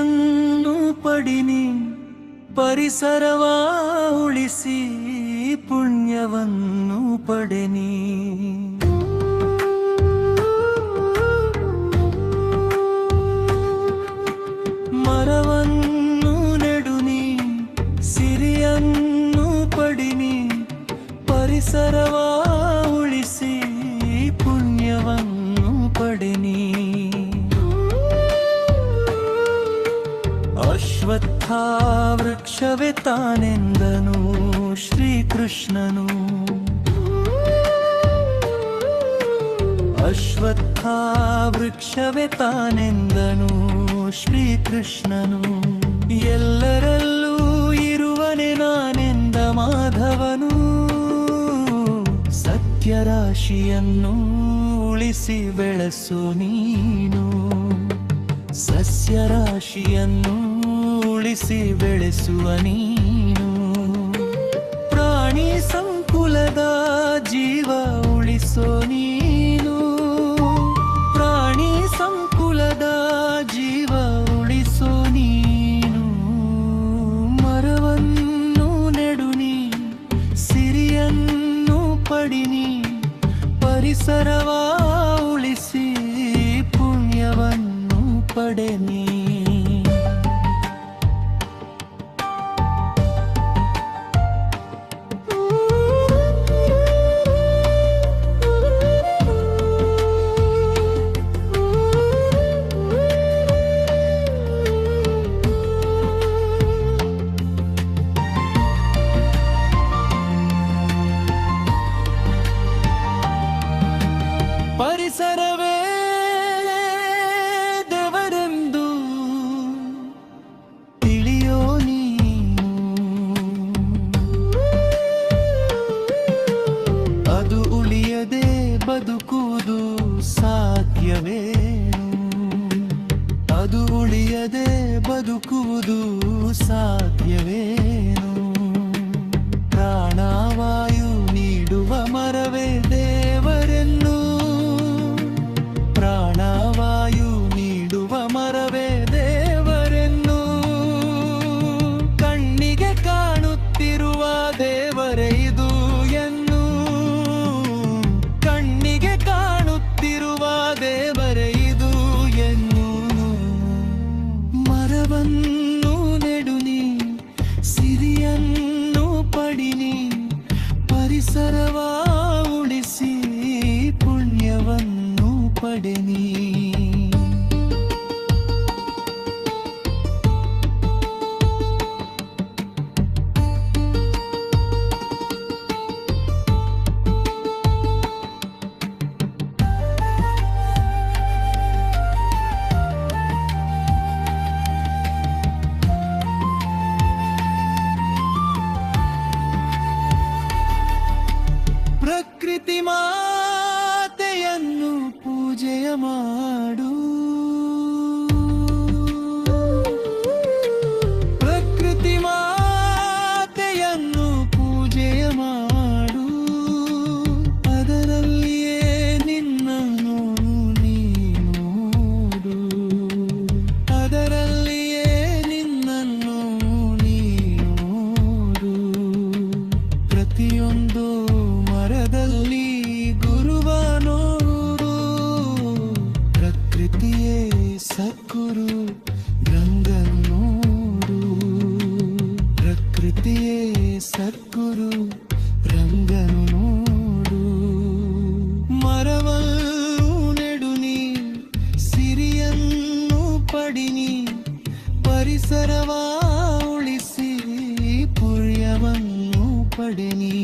ಸಿರಿಯನ್ನು ಪಡಿನಿ, ಪರಿಸರವ ಉಳಿಸಿ ಪುಣ್ಯವನ್ನು ಪಡೆನಿ. ಮರವನ್ನು ನೆಡುನಿ, ಸಿರಿಯನ್ನು ಪಡಿನಿ, ಪರಿಸರವ ಉಳಿಸಿ ಪುಣ್ಯವನ್ನು ಪಡೆನಿ. ಅಶ್ವತ್ಥ ವೃಕ್ಷವೇ ತಾನೆಂದನು ಶ್ರೀಕೃಷ್ಣನು. ಅಶ್ವತ್ಥ ವೃಕ್ಷವೇ ತಾನೆಂದನು ಶ್ರೀಕೃಷ್ಣನು. ಎಲ್ಲರಲ್ಲೂ ಇರುವನೆ ನಾನೆಂದ ಮಾಧವನು. ಸತ್ಯರಾಶಿಯನ್ನು ಉಳಿಸಿ ಬೆಳೆಸು ನೀನು, ಸಸ್ಯರಾಶಿಯನ್ನು ಉಳಿಸಿ ಬೆಳೆಸುವ ನೀನು. ಪ್ರಾಣಿ ಸಂಕುಲದ ಜೀವ ಉಳಿಸೋ ನೀನು, ಪ್ರಾಣಿ ಸಂಕುಲದ ಜೀವ ಉಳಿಸೋ ನೀನು. ಮರವನ್ನು ನೆಡುನಿ, ಸಿರಿಯನ್ನು ಪಡಿನಿ, ಪರಿಸರವ ಉಳಿಸಿ ಪುಣ್ಯವನ್ನು ಪಡೆನಿ. ಪರಿಸರವೇ ದೇವರೆಂದು ತಿಳಿಯೋ ನೀನು, ಅದು ಉಳಿಯದೆ ಬದುಕುವುದು ಸಾಧ್ಯವೇ? ಅದು ಉಳಿಯದೆ ಬದುಕುವುದು ಸಾಧ್ಯವೇನು? ಪ್ರಾಣವಾಯು ನೀಡುವ ಮರವೇ ದೇವರೆನ್ನು, ಪ್ರಾಣವಾಯು ನೀಡುವ ಮರವೇ ದೇವರೆನ್ನು. ಕಣ್ಣಿಗೆ ಕಾಣುತ್ತಿರುವ ದೇವರೇ ಇದು ಎನ್ನು, ಕಣ್ಣಿಗೆ ಕಾಣುತ್ತಿರುವ ದೇವರೇ ಇದು ಎನ್ನು. ಮರವನ್ನು ನೆಡುನಿ, ಸಿರಿಯನ್ನು ಪಡಿನಿ, ಪರಿಸರವ ಉಳಿಸಿ ಪುಣ್ಯವನ್ನು ಪಡೆನಿ. ಪ್ರಕೃತಿ ಮಾತೆಯನ್ನು ಪೂಜೆಯ ಮಾಡು, ಪ್ರಕೃತಿ ಮಾತೆಯನ್ನು ಪೂಜೆಯ ಮಾಡು. ಅದರಲ್ಲಿಯೇ ನಿನ್ನನ್ನು ನೀನೋಡು, ಅದರಲ್ಲಿಯೇ ನಿನ್ನನ್ನು ನೀನೋಡು. ಪ್ರತಿಯೊಂದು ಮರದಲ್ಲಿ ಗುರುವ ನೋಡು, ಪ್ರಕೃತಿಯೇ ಸದ್ಗುರು ರಂಗನೋಡು, ಪ್ರಕೃತಿಯೇ ಸದ್ಗುರು ರಂಗನು ನೋಡು. ಮರವನ್ನು ನೆಡುನಿ, ಸಿರಿಯನ್ನು ಪಡಿನಿ, ಪರಿಸರವ ಉಳಿಸಿ ಪುಣ್ಯವನ್ನು ಪಡೆನಿ.